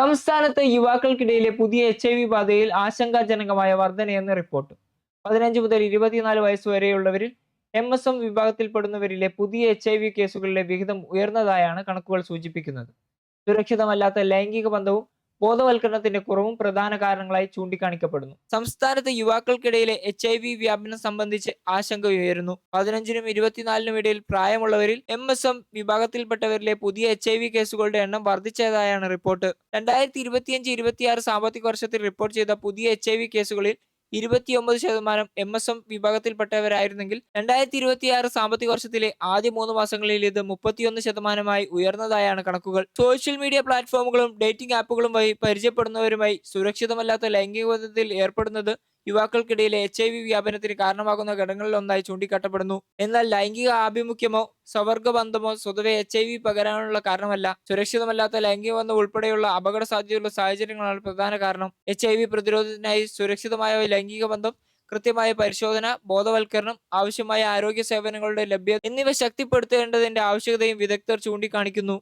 സംസ്ഥാനത്ത് യുവാക്കൾക്കിടയിലെ പുതിയ HIV ബാധയിൽ ആശങ്കാജനകമായ വർധനയെന്ന് report. 15 മുതൽ 24 വയസ്സുവരെയുള്ളവരിൽ MSM വിഭാഗത്തിൽപ്പെടുന്നവരിലെ പുതിയ HIV കേസുകളിലെ വിഹിതം ഉയർന്നതായാണ് കണക്കുകൾ സൂചിപ്പിക്കുന്നത്. സുരക്ഷിതമല്ലാത്ത ലൈംഗിക ബന്ധവും ബോധവൽക്കരണത്തിന്റെ കുറവും പ്രധാന കാരണങ്ങളായി ചൂണ്ടിക്കാണിക്കപ്പെടുന്നു. സംസ്ഥാനത്ത് യുവാക്കൾക്കിടയിലെ HIV വ്യാപനം സംബന്ധിച്ച് ആശങ്ക ഉയരുന്നു. 15നും 24നും ഇടയിൽ പ്രായമുള്ളവരിൽ MSM വിഭാഗത്തിൽപ്പെട്ടവരിലെ പുതിയ HIV കേസുകളുടെ എണ്ണം വർദ്ധിച്ചതായാണ് റിപ്പോർട്ട്. 2025-26 സാമ്പത്തിക വർഷത്തിൽ റിപ്പോർട്ട് ചെയ്ത പുതിയ HIV കേസുകളിൽ 29% MSM വിഭാഗത്തിൽപ്പെട്ടവരായിരുന്നെങ്കിൽ 2026 സാമ്പത്തിക വർഷത്തിലെ ആദ്യ 3 മാസങ്ങളിൽ ഇത് 31%-ആയി ഉയർന്നതായാണ് കണക്കുകൾ. സോഷ്യൽ മീഡിയ പ്ലാറ്റ്ഫോമുകളും ഡേറ്റിംഗ് ആപ്പുകളും വഴി പരിചയപ്പെടുന്നവരുമായി സുരക്ഷിതമല്ലാത്ത ലൈംഗിക ബന്ധത്തിൽ ഏർപ്പെടുന്നത് യുവാക്കൾക്കിടയിലെ HIV വ്യാപനത്തിന് കാരണമാകുന്ന ഘടകങ്ങളിലൊന്നായി ചൂണ്ടിക്കാട്ടപ്പെടുന്നു. എന്നാൽ ലൈംഗിക ആഭിമുഖ്യമോ സ്വവർഗബന്ധമോ സ്വതവേ HIV പകരാനുള്ള കാരണമല്ല. സുരക്ഷിതമല്ലാത്ത ലൈംഗിക ബന്ധം ഉൾപ്പെടെയുള്ള അപകട സാധ്യതയുള്ള സാഹചര്യങ്ങളാണ് പ്രധാന കാരണം. HIV പ്രതിരോധത്തിനായി സുരക്ഷിതമായ ലൈംഗിക ബന്ധം, കൃത്യമായ പരിശോധന, ബോധവൽക്കരണം, ആവശ്യമായ ആരോഗ്യ സേവനങ്ങളുടെ ലഭ്യത എന്നിവ ശക്തിപ്പെടുത്തേണ്ടതിന്റെ ആവശ്യകതയും വിദഗ്ധർ ചൂണ്ടിക്കാണിക്കുന്നു.